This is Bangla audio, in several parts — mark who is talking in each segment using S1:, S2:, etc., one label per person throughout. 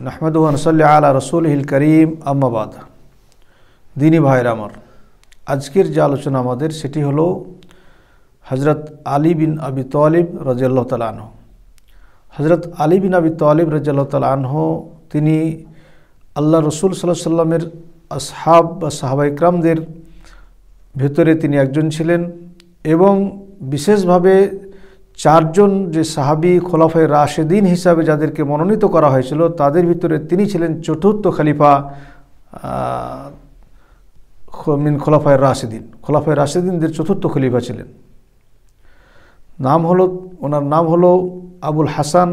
S1: নাহমাদুহু ওয়া নুসাল্লি আলা রাসূলিহিল কারীম আম্মা বাদ। দিনী ভাইরা আমার, আজকের যে আলোচনা আমাদের সেটি হলো হযরত আলী বিন আবি তালিব রাদিয়াল্লাহু তাআলা আনহু। হযরত আলী বিন আবি তালিব রাদিয়াল্লাহু তাআলা আনহু তিনি আল্লাহ রসুল সাল্লাল্লাহু আলাইহি সাল্লামের আসহাব বা সাহাবা ইকরামদের ভেতরে তিনি একজন ছিলেন এবং বিশেষভাবে চারজন যে সাহাবী খোলাফায়ে রাশেদিন হিসাবে যাদেরকে মনোনীত করা হয়েছিল তাদের ভিতরে তিনি ছিলেন চতুর্থ খলিফা মিন খোলাফায়ে রাশেদিন। খোলাফায়ে রাশেদিনদের চতুর্থ খলিফা ছিলেন। ওনার নাম হলো আবুল হাসান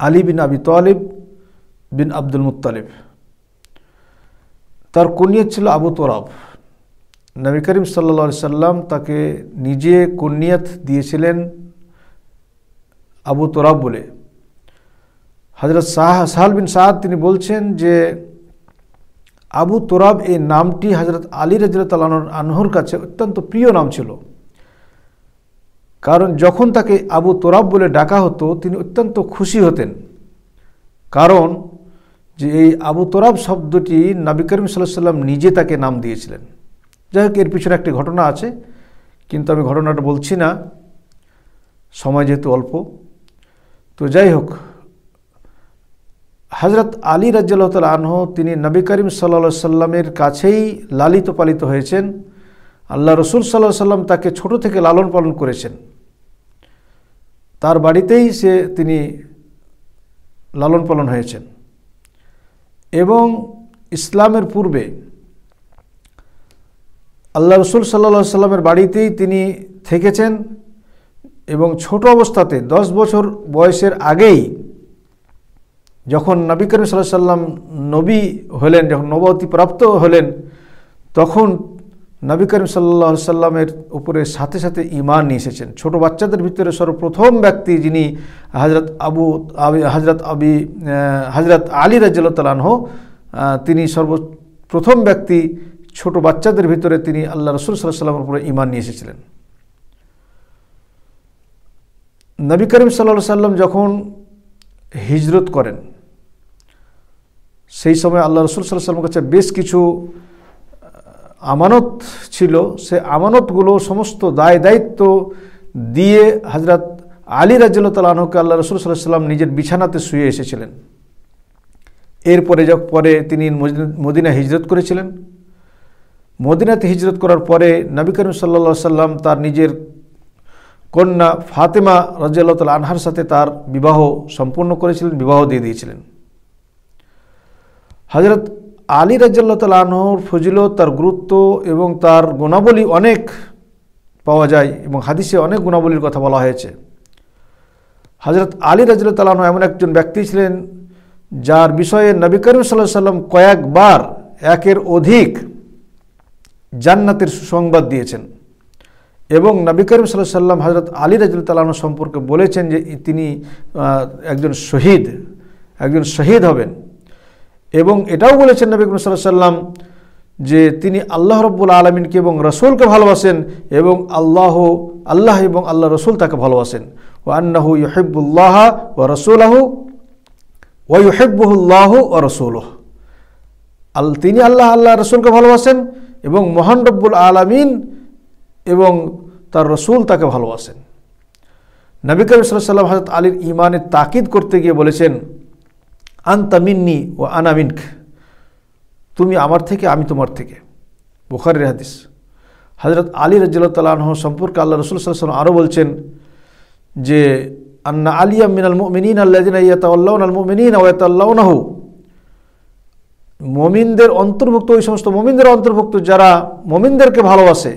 S1: আলী বিন আবি তালিব বিন আব্দুল মুত্তালিব। তার কুনিয়ত ছিল আবু তোরাব। নবী করিম সাল্লাল্লাহু আলাইহি সাল্লাম তাকে নিজে কুনিয়ত দিয়েছিলেন আবু তোরাব বলে। হযরত সাহাল বিন সাদ তিনি বলছেন যে আবু তোরাব এই নামটি হযরত আলী রাদিয়াল্লাহু আনহুর কাছে অত্যন্ত প্রিয় নাম ছিল, কারণ যখন তাকে আবু তোরাব বলে ডাকা হতো তিনি অত্যন্ত খুশি হতেন, কারণ যে এই আবু তোরাব শব্দটি নবী করিম সাল্লাল্লাহু আলাইহি সাল্লাম নিজে তাকে নাম দিয়েছিলেন। যাই হোক, এর পিছনে একটি ঘটনা আছে, কিন্তু আমি ঘটনাটা বলছি না, সময় যেহেতু অল্প। তো যাই হোক, হযরত আলী রাদিয়াল্লাহু তাআলা আনহু তিনি নবী করিম সাল্লাল্লাহু আলাইহি সাল্লামের কাছেই লালিত পালিত হয়েছেন। আল্লাহ রসুল সাল্লাল্লাহু আলাইহি সাল্লাম তাকে ছোট থেকে লালন পালন করেছেন। তার বাড়িতেই তিনি লালন পালন হয়েছেন এবং ইসলামের পূর্বে আল্লাহ রসুল সাল্লাল্লাহু আলাইহি সাল্লামের বাড়িতেই তিনি থেকেছেন এবং ছোট অবস্থাতে 10 বছর বয়সের আগেই যখন নবী করিম সাল্লাল্লাহু আলাইহি সাল্লাম নবী হলেন, যখন নবুয়তি প্রাপ্ত হলেন, তখন নবী করিম সাল্লাল্লাহু আলাইহি সাল্লামের উপরে সাথে সাথে ঈমান নিয়ে এসেছেন। ছোট বাচ্চাদের ভিতরে সর্বপ্রথম ব্যক্তি যিনি হযরত আলী রাদিয়াল্লাহু তাআলা আনহু, তিনি সর্বপ্রথম ব্যক্তি ছোট বাচ্চাদের ভিতরে তিনি আল্লাহ রসুল সাল্লাল্লাহু আলাইহি সাল্লামের উপরে ঈমান নিয়ে এসেছিলেন। নবী করিম সাল্লাল্লাহু আলাইহি সাল্লাম যখন হিজরত করেন, সেই সময় আল্লাহ রসুল সাল্লাল্লাহু আলাইহি সাল্লামের কাছে বেশ কিছু আমানত ছিল। সে আমানতগুলো সমস্ত দায় দায়িত্ব দিয়ে হযরত আলী রাদিয়াল্লাহু তাআলা আনহুকে আল্লাহ রসুল সাল্লাল্লাহু আলাইহি সাল্লাম নিজের বিছানাতে শুয়ে এসেছিলেন। পরে তিনি মদিনা হিজরত করেছিলেন। মদিনাতে হিজরত করার পরে নবী করিম সাল্লাল্লাহু আলাইহি সাল্লাম তার নিজের কন্যা ফাতেমা রাদিয়াল্লাহু তাআলা আনহার সাথে তার বিবাহ সম্পূর্ণ করেছিলেন, বিবাহ দিয়ে দিয়েছিলেন। হযরত আলী রাদিয়াল্লাহু তাআলা আনহুর ফজিলত, তার গুরুত্ব এবং তার গুণাবলী অনেক পাওয়া যায় এবং হাদিসে অনেক গুণাবলীর কথা বলা হয়েছে। হযরত আলী রাদিয়াল্লাহু তাআলা আনহু এমন একজন ব্যক্তি ছিলেন যার বিষয়ে নবী করিম সাল্লাল্লাহু আলাইহি সাল্লাম কয়েকবার একের অধিক জান্নাতের সুসংবাদ দিয়েছেন এবং নবী করিম সাল্লাল্লাহু আলাইহি সাল্লাম হযরত আলী রাদিয়াল্লাহু তাআলা আনহু সম্পর্কে বলেছেন যে তিনি একজন শহীদ হবেন এবং এটাও বলেছেন নবী করিম সাল্লাল্লাহু আলাইহি সাল্লাম যে তিনি আল্লাহ রাব্বুল আলামিনকে এবং রাসূলকে ভালোবাসেন এবং আল্লাহ এবং আল্লাহ রাসূল তাকে ভালোবাসেন। ওয়া আন্নাহু ইউহিব্বুল্লাহ ওয়া রাসূলুহু ওয়া ইউহিব্বুহুল্লাহু ওয়া রাসূলুহু। তিনি আল্লাহ রাসূলকে ভালোবাসেন এবং মহান রব্বুল আলামিন এবং তার রাসূল তাকে ভালোবাসেন। নবী করিম সাল্লাল্লাহু আলাইহি সাল্লাম হযরত আলীর ঈমানের তাকিদ করতে গিয়ে বলেছেন, আনতা মিন্নি ওয়া আনা মিনক, তুমি আমার থেকে আমি তোমার থেকে। বুখারীর হাদিস। হযরত আলী রাদিয়াল্লাহু তাআলা আনহু সম্পর্কে আল্লাহ রাসূল সাল্লাল্লাহু আলাইহি ওয়াসাল্লাম আরও বলছেন যে আন্না আলিয়া মিনাল মুমিনিনা আল্লাযিনা ইয়াতাওয়াল্লাউনাল মুমিনিনা ওয়া ইয়াতাওয়াল্লাউনাহু, মুমিনদের অন্তর্ভুক্ত, ওই সমস্ত মুমিনদের অন্তর্ভুক্ত যারা মুমিনদেরকে ভালোবাসে।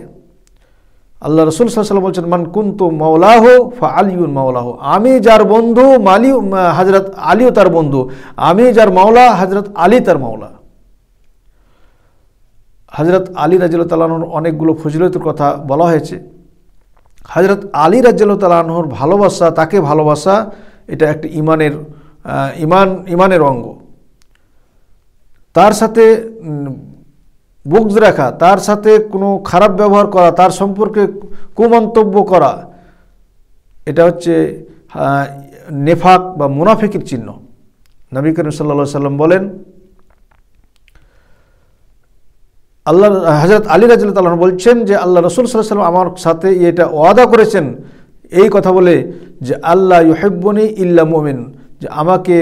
S1: আল্লাহ রাসূল সাল্লাল্লাহু আলাইহি ওয়াসাল্লাম বলছেন, মান কুনতু মাওলাহু ফা আলিয়ুন মাওলাহু, আমি যার বন্ধু হযরত আলীও তার বন্ধু, আমি যার মাওলা হযরত আলী তার মাওলা। হযরত আলী রাদিয়াল্লাহু তাআলা আনহুর অনেকগুলো ফজিলতের কথা বলা হয়েছে। হযরত আলী রাদিয়াল্লাহু তাআলা আনহুর ভালোবাসা, তাকে ভালোবাসা, এটা একটা ইমানের অঙ্গ। তার সাথে বুগজ রাখা, তার সাথে কোনো খারাপ ব্যবহার করা, তার সম্পর্কে কুমন্তব্য করা, এটা হচ্ছে নেফাক বা মুনাফিকের চিহ্ন। নবী করিম সাল্লাল্লাহু আলাইহি সাল্লাম বলেন, হযরত আলী রাদিয়াল্লাহু তাআলা বলছেন যে আল্লাহ রাসূল সাল্লাল্লাহু আলাইহি সাল্লাম আমার সাথে এটা ওয়াদা করেছেন, এই কথা বলে যে আল্লাহ ইউহিব্বুনি ইল্লা মুমিন, যে আমাকে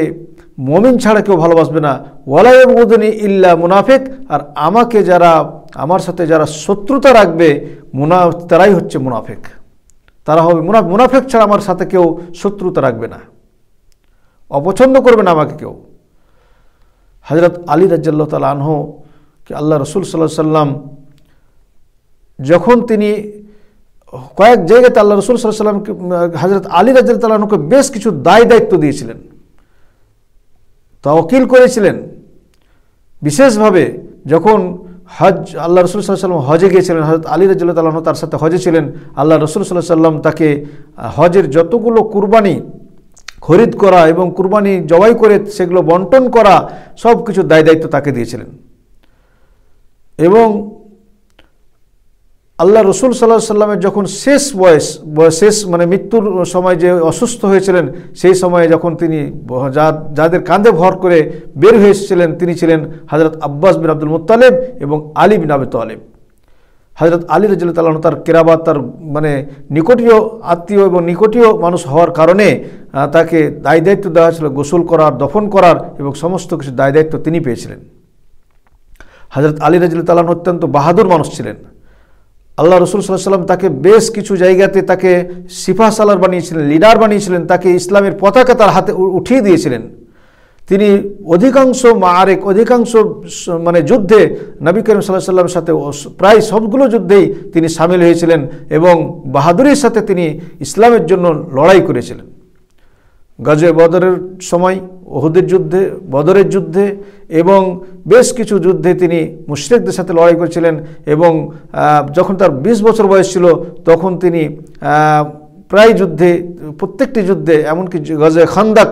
S1: মুমিন ছাড়া কেউ ভালোবাসবে না, ওয়ালা ইয়াবগুদুনি ইল্লা মুনাফিক, আর আমাকে যারা আমার সাথে যারা শত্রুতা রাখবে তারাই হচ্ছে মুনাফিক, তারা হবে মুনাফিক ছাড়া আমার সাথে কেউ শত্রুতা রাখবে না, অপছন্দ করবে না আমাকে কেউ। হযরত আলী রাদিয়াল্লাহু তাআলা আনহু কে আল্লাহ রাসূল সাল্লাল্লাহু আলাইহি সাল্লাম যখন তিনি কয়েক জায়গাতে আল্লাহ রাসূল সাল্লাল্লাহু আলাইহি সাল্লামকে হযরত আলী রাদিয়াল্লাহু তাআলা আনহুকে বেশ কিছু দায়িত্ব দিয়েছিলেন, তাওকীল করেছিলেন। বিশেষভাবে যখন হজ আল্লাহ রাসূল সাল্লাল্লাহু আলাইহি সাল্লাম হজে গিয়েছিলেন, হযরত আলী রাদিয়াল্লাহু তাআলা আনহু তার সাথে হজে ছিলেন, আল্লাহ রাসূল সাল্লাল্লাহু আলাইহি সাল্লাম তাকে হজের যতগুলো কুরবানি খরিদ করা এবং কুরবানি জবাই করে সেগুলো বন্টন করা সব কিছু দায়িত্ব তাকে দিয়েছিলেন। এবং আল্লাহ রসুল সাল্লাল্লাহু আলাইহি সাল্লামের যখন শেষ মানে মৃত্যুর সময় যে অসুস্থ হয়েছিলেন, সেই সময়ে যখন তিনি যাদের কাঁধে ভর করে বের হয়ে এসেছিলেন তিনি ছিলেন হযরত আব্বাস বিন আব্দুল মুত্তালিব এবং আলী বিন আবি তালিব। হযরত আলী রাদিয়াল্লাহু তাআলা তার কেরাবাত, তার মানে নিকটীয় আত্মীয় এবং নিকটীয় মানুষ হওয়ার কারণে তাকে দায়িত্ব দেওয়া ছিল গোসল করার, দফন করার এবং সমস্ত কিছু দায়িত্ব তিনি পেয়েছিলেন। হযরত আলী রাদিয়াল্লাহু তাআলা অত্যন্ত বাহাদুর মানুষ ছিলেন। আল্লাহ রসুল সাল্লাল্লাহু আলাইহি সাল্লাম তাকে বেশ কিছু জায়গাতে তাকে সিপাহ সালার বানিয়েছিলেন, লিডার বানিয়েছিলেন, তাকে ইসলামের পতাকা তার হাতে উঠিয়ে দিয়েছিলেন। তিনি অধিকাংশ মানে যুদ্ধে নবী করিম সাল্লাল্লাহু আলাইহি সাল্লামের সাথে প্রায় সবগুলো যুদ্ধেই তিনি সামিল হয়েছিলেন এবং বাহাদুরির সাথে তিনি ইসলামের জন্য লড়াই করেছিলেন। গাজওয়ে বদরের সময়, উহুদের যুদ্ধে, বদরের যুদ্ধে এবং বেশ কিছু যুদ্ধে তিনি মুশরিকদের সাথে লড়াই করেছিলেন। এবং যখন তার 20 বছর বয়স ছিল তখন তিনি প্রায় যুদ্ধে, প্রত্যেকটি যুদ্ধে, এমনকি গাজওয়ে খান্দাক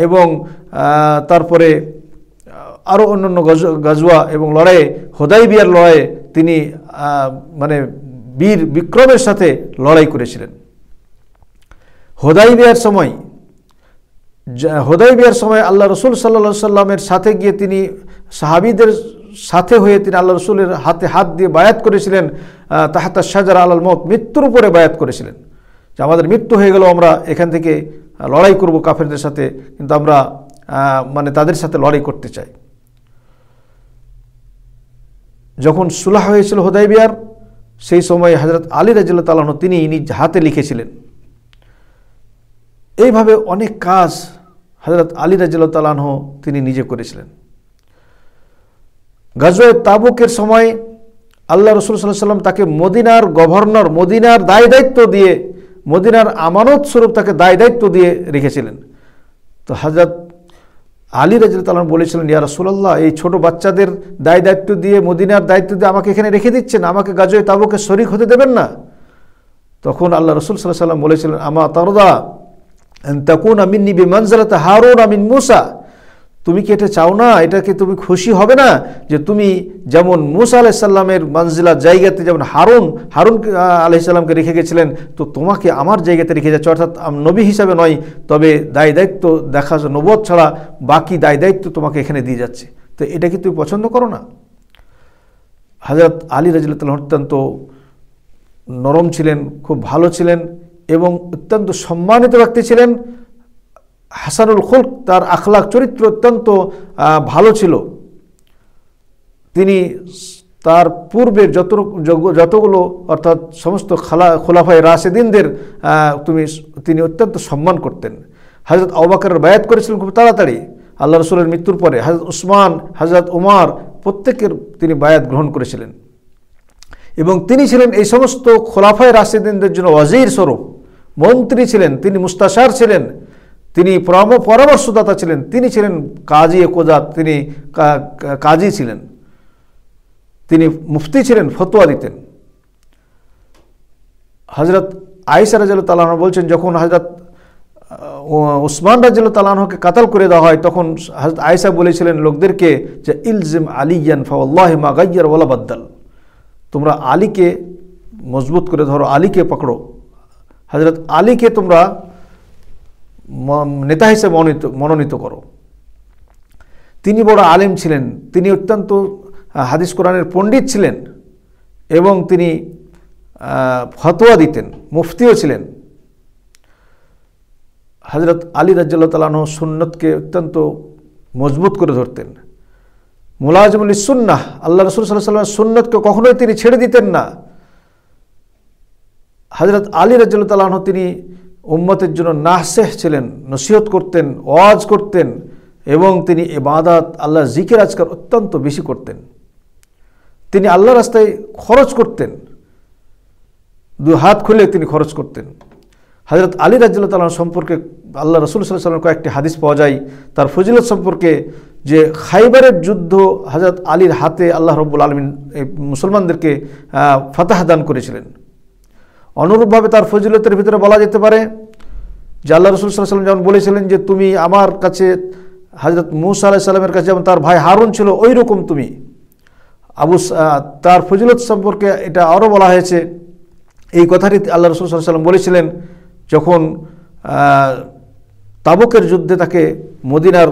S1: এবং তারপরে আরও অন্যান্য গাজওয়া এবং লড়াইয়ে, হুদাইবিয়ার লড়াইয়ে তিনি মানে বীর বিক্রমের সাথে লড়াই করেছিলেন। হুদাইবিয়ার সময় আল্লাহ রসুল সাল্লাল্লাহু আলাইহি সাল্লামের সাথে গিয়ে তিনি সাহাবীদের সাথে হয়ে তিনি আল্লাহ রসুলের হাতে হাত দিয়ে বায়াত করেছিলেন, তাহতা শাজারা আলাল মউত, মৃত্যুর উপরে বায়াত করেছিলেন যে আমাদের মৃত্যু হয়ে গেল, আমরা এখান থেকে লড়াই করব কাফেরদের সাথে, কিন্তু আমরা মানে তাদের সাথে লড়াই করতে চাই। যখন সুলহ হয়েছিল হুদাইবিয়ার, সেই সময় হযরত আলী রাদিয়াল্লাহু তাআলা আনহু তিনি নিজ হাতে লিখেছিলেন। এইভাবে অনেক কাজ হযরত আলী রাদিয়াল্লাহু তাআলা আনহু তিনি নিজে করেছিলেন। গাজওয়ে তাবুকের সময় আল্লাহ রাসূল সাল্লাল্লাহু আলাইহি সাল্লাম তাকে মদিনার গভর্নর, মদিনার দায়িত্ব দিয়ে, মদিনার আমানত স্বরূপ তাকে দায়িত্ব দিয়ে রেখেছিলেন। তো হযরত আলী রাদিয়াল্লাহু তাআলা বলেছিলেন, ইয়া রাসূলুল্লাহ, এই ছোট বাচ্চাদের দায়িত্ব দিয়ে, মদিনার দায়িত্ব দিয়ে আমাকে এখানে রেখে দিচ্ছেন, আমাকে গাজওয়ে তাবুকে শরীক হতে দেবেন না? তখন আল্লাহ রাসূল সাল্লাল্লাহু আলাইহি সাল্লাম বলেছিলেন, আমা তারদা আন তাকুনা মিন্নি বিমানজিলাতি হারুন মিন মূসা, তুমি কি এটা চাও না, এটাকে তুমি খুশি হবে না যে তুমি যেমন মূসা আলাইহিস সালামের মানজিলার জায়গাতে যেমন হারুন আলাইহিস সালামকে রেখে গেছিলেন, তো তোমাকে আমার জায়গাতে রেখে যাচ্ছে, অর্থাৎ নবী হিসাবে নয়, তবে দায়িত্ব দেখা নবুয়ত ছাড়া বাকি দায়িত্ব তোমাকে এখানে দিয়ে যাচ্ছে, তো এটা কি তুমি পছন্দ করো না? হযরত আলী রাদিয়াল্লাহু তাআলা অত্যন্ত নরম ছিলেন, খুব ভালো ছিলেন এবং অত্যন্ত সম্মানিত ব্যক্তি ছিলেন। হাসানুল খুলক, তার আখলাক চরিত্র অত্যন্ত ভালো ছিল। তিনি তার পূর্বের যতগুলো অর্থাৎ সমস্ত খোলাফায়ে রাশেদিনদের তিনি অত্যন্ত সম্মান করতেন। হযরত আবু বকরের বায়াত করেছিলেন খুব তাড়াতাড়ি আল্লাহ রসুলের মৃত্যুর পরে। হযরত উসমান, হযরত উমর প্রত্যেকের তিনি বায়াত গ্রহণ করেছিলেন এবং তিনি ছিলেন এই সমস্ত খোলাফায়ে রাশেদিনদের জন্য ওয়াজির স্বরূপ, মন্ত্রী ছিলেন, তিনি মুস্তাশার ছিলেন, তিনি পরামর্শদাতা ছিলেন, তিনি ছিলেন কাজী কোজাত, তিনি কাজী ছিলেন, তিনি মুফতি ছিলেন, ফতোয়া দিতেন। হযরত আয়েশা রাদিয়াল্লাহু তাআলা আনহা বলছেন, যখন হযরত উসমান রাদিয়াল্লাহু তাআলা আনহুকে কাতাল করে দেওয়া হয়, তখন হযরত আয়েশা বলেছিলেন লোকদেরকে যে ইলজিম আলিয়ান ফাওয়াল্লাহি মা গায়্যার ওয়ালা বাদদাল, তোমরা আলীকে মজবুত করে ধরো, আলীকে পকড়ো, হযরত আলীকে তোমরা নেতা হিসেবে মনোনীত করো। তিনি বড় আলেম ছিলেন, তিনি অত্যন্ত হাদিস কোরআনের পণ্ডিত ছিলেন এবং তিনি ফতোয়া দিতেন, মুফতিও ছিলেন। হযরত আলী রাদিয়াল্লাহু তাআলা আনহু সুন্নতকে অত্যন্ত মজবুত করে ধরতেন। মুলাজিমুল সুন্নাহ, আল্লাহ রাসূল সাল্লাল্লাহু আলাইহি ওয়াসাল্লামের সুন্নতকে কখনোই তিনি ছেড়ে দিতেন না। হযরত আলী রাদিয়াল্লাহু তাআলা আনহু তিনি উম্মতের জন্য নাসিহ ছিলেন, নসিহত করতেন, ওয়াজ করতেন এবং তিনি ইবাদত, আল্লাহর জিকির আজকার অত্যন্ত বেশি করতেন। তিনি আল্লাহর রাস্তায় খরচ করতেন, দুই হাত খুলে তিনি খরচ করতেন। হযরত আলী রাদিয়াল্লাহু তাআলা সম্পর্কে আল্লাহ রাসূল সাল্লাল্লাহু আলাইহি ওয়াসাল্লামের কয়েকটি হাদিস পাওয়া যায় তার ফজিলত সম্পর্কে, যে খাইবারের যুদ্ধ হযরত আলীর হাতে আল্লাহ রাব্বুল আলামিন মুসলমানদেরকে ফাতাহ দান করেছিলেন। অনুরূপভাবে তার ফজিলতের ভিতরে বলা যেতে পারে যে আল্লাহ রাসূল সাল্লাল্লাহু আলাইহি ওয়াসাল্লাম যেমন বলেছিলেন যে তুমি আমার কাছে হযরত মূসা আলাইহিস সালামের কাছে যেমন তার ভাই হারুন ছিল ওই রকম তুমি। তার ফজিলত সম্পর্কে এটা আরও বলা হয়েছে, এই কথাটি আল্লাহ রাসূল সাল্লাল্লাহু আলাইহি ওয়াসাল্লাম বলেছিলেন যখন তাবুকের যুদ্ধে তাকে মদিনার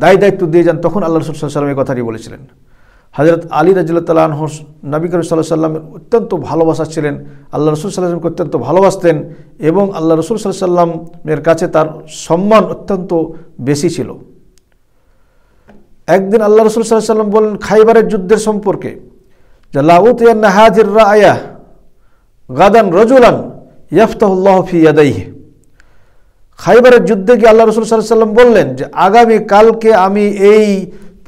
S1: দায়িত্ব দিয়ে যান, তখন আল্লাহ রাসূল সাল্লাল্লাহু আলাইহি ওয়াসাল্লাম এই কথাটি বলেছিলেন। হযরত আলী রাদিয়াল্লাহু তাআলা আনহু নবী করিম সাল্লাল্লাহু আলাইহি ওয়াসাল্লামের অত্যন্ত ভালোবাসা ছিলেন, আল্লাহ রাসূল সাল্লাল্লাহু আলাইহি ওয়াসাল্লামকে অত্যন্ত ভালোবাসতেন এবং আল্লাহ রাসূল সাল্লাল্লাহু আলাইহি ওয়াসাল্লামের কাছে তার সম্মান অত্যন্ত বেশি ছিল। একদিন আল্লাহ রাসূল সাল্লাল্লাহু আলাইহি ওয়াসাল্লাম বলেন খাইবারের যুদ্ধের সম্পর্কে যে লা উতিয়ান্না হাজির রায়া গাদান রাজুলান ইয়াফতাহুল্লাহু ফি ইয়াদাইহি। খাইবারের যুদ্ধে গিয়ে আল্লাহ রাসূল সাল্লাল্লাহু আলাইহি ওয়াসাল্লাম বললেন যে আগামী কালকে আমি এই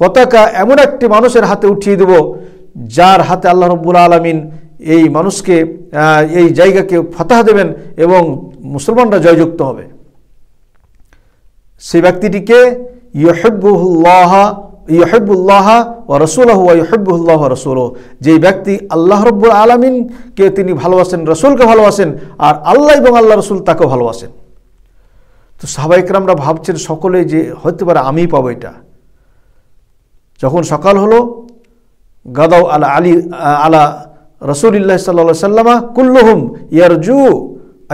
S1: পতাকা এমন একটি মানুষের হাতে উঠিয়ে দেব যার হাতে আল্লাহ রাব্বুল আলামিন এই মানুষকে এই জায়গাকে ফাতাহ দেবেন এবং মুসলমানরা জয়যুক্ত হবে। সেই ব্যক্তিটিকে ইউহিব্বুল্লাহ ওয়া রাসূলুহু ওয়া ইউহিব্বুল্লাহু ওয়া রাসূলুহু, যেই ব্যক্তি আল্লাহ রাব্বুল আলামিনকে তিনি ভালোবাসেন, রাসূলকে ভালোবাসেন, আর আল্লাহ এবং আল্লাহ রাসূল তাকেও ভালোবাসেন। তো সাহাবায়ে কেরামরা ভাবছেন সকলেই যে হতে পারে আমিই পাবো এটা। যখন সকাল হলো গাদাও আলা রাসূলিল্লাহ সাল্লাল্লাহু আলাইহি ওয়াসাল্লাম কুল্লুহুম ইয়ারজু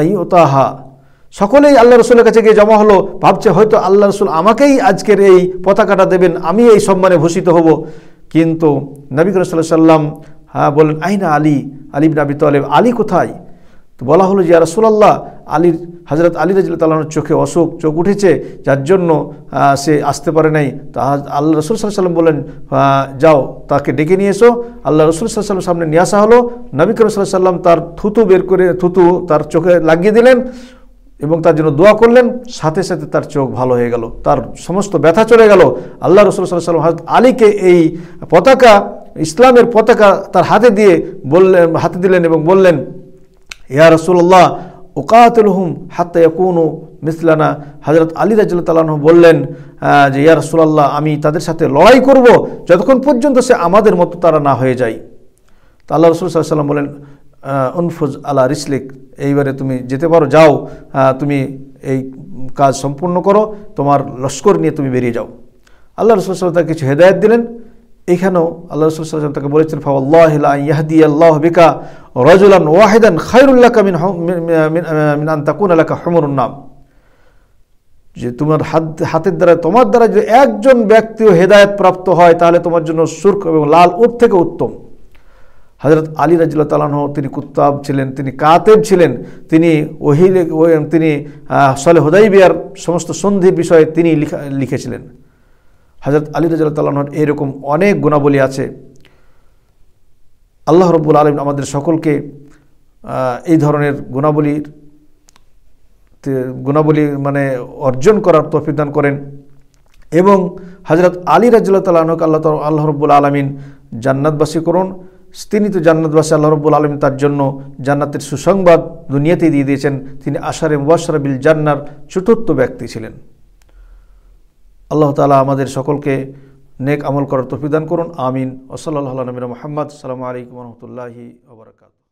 S1: আইয়ুতাহা, সকলেই আল্লাহ রাসূলের কাছে গিয়ে জমা হলো, ভাবছে হয়তো আল্লাহ রাসূল আমাকেই আজকের এই পতাকাটা দেবেন, আমি এই সম্মানে ভূষিত হব। কিন্তু নবী করিম সাল্লাল্লাহু আলাইহি ওয়াসাল্লাম বললেন আইনা আলী ইবনে আবি তালিব, আলী কোথায়? তো বলা হলো যে ইয়া রাসূলুল্লাহ, হযরত আলী রাদিয়াল্লাহু তাআলা আনহুর চোখে অসুখ, চোখ উঠেছে, যার জন্য সে আসতে পারে নাই। তা আল্লাহ রাসূল সাল্লাল্লাহু আলাইহি ওয়াসাল্লাম বললেন যাও তাকে ডেকে নিয়ে এসো। আল্লাহ রাসূল সাল্লাল্লাহু আলাইহি ওয়াসাল্লাম সামনে নিয়ে আসা হলো। নবী করিম সাল্লাল্লাহু আলাইহি ওয়াসাল্লাম তার থুতু তার চোখে লাগিয়ে দিলেন এবং তার জন্য দোয়া করলেন। সাথে সাথে তার চোখ ভালো হয়ে গেল, তার সমস্ত ব্যথা চলে গেল। আল্লাহ রাসূল সাল্লাল্লাহু আলাইহি ওয়াসাল্লাম হযরত আলীকে এই পতাকা, ইসলামের পতাকা তার হাতে দিলেন এবং বললেন ইয়া রাসূলুল্লাহ উকাতিলুহুম হাত্তা ইয়াকুনু মিসলানা। হযরত আলী রাদিয়াল্লাহু তাআলা আনহু বললেন যে ইয়া রাসূলুল্লাহ, আমি তাদের সাথে লড়াই করব যতক্ষণ পর্যন্ত সে আমাদের মতো তারা না হয়ে যায়। তো আল্লাহ রাসূল সাল্লাল্লাহু আলাইহি ওয়াসাল্লাম বলেন উনফুজ আলা রিসলিক, এইবারে তুমি যেতে পারো, যাও তুমি এই কাজ সম্পূর্ণ করো, তোমার লস্কর নিয়ে তুমি বেরিয়ে যাও। আল্লাহ রাসূল সাল্লাল্লাহু আলাইহি ওয়াসাল্লাম তাকে কিছু হেদায়েত দিলেন। এইখানেও আল্লাহ রাসূল সাল্লাল্লাহু আলাইহি ওয়াসাল্লাম তাকে বলেছেন ফাওয়াল্লাহি লা ইয়াহদিয়াল্লাহু বিকা রাজুলান ওয়াহিদান খায়রুল লাকা মিন আন তাকুনা লাকা হুমুরুন নাম, যে তোমার হাতের দ্বারা, তোমার দ্বারা যদি একজন ব্যক্তিও হেদায়েত প্রাপ্ত হয় তাহলে তোমার জন্য সুরখ এবং লাল উট থেকে উত্তম। হযরত আলী রাদিয়াল্লাহু তাআলা আনহু তিনি কুত্তাব ছিলেন, তিনি কাতেব ছিলেন, তিনি তিনি সলহ হুদাইবিয়ার সমস্ত সন্ধির বিষয়ে তিনি লিখেছিলেন। হযরত আলী রাদিয়াল্লাহু তাআলা আনহুর এরকম অনেক গুণাবলী আছে। আল্লাহ রাব্বুল আলামিন আমাদের সকলকে এই ধরনের গুণাবলী মানে অর্জন করার তৌফিক দান করেন এবং হযরত আলী রাদিয়াল্লাহু তাআলা আনহুকে আল্লাহ রাব্বুল আলামিন জান্নাতবাসী করুন। তিনি তো জান্নাতবাসী, আল্লাহ রাব্বুল আলামিন তার জন্য জান্নাতের সুসংবাদ দুনিয়াতেই দিয়ে দিয়েছেন। তিনি আশারে মুবাশশারা বিল জান্নার চতুর্থ ব্যক্তি ছিলেন। আল্লাহ তাআলা আমাদের সকলকে নেক আমল করার তৌফিক দান করুন, আমিন। ওয়া সাল্লাল্লাহু আলা নবিয়িনা মুহাম্মদ। আসসালামু আলাইকুম ওয়া রাহমাতুল্লাহি ওয়া বারাকাতুহু।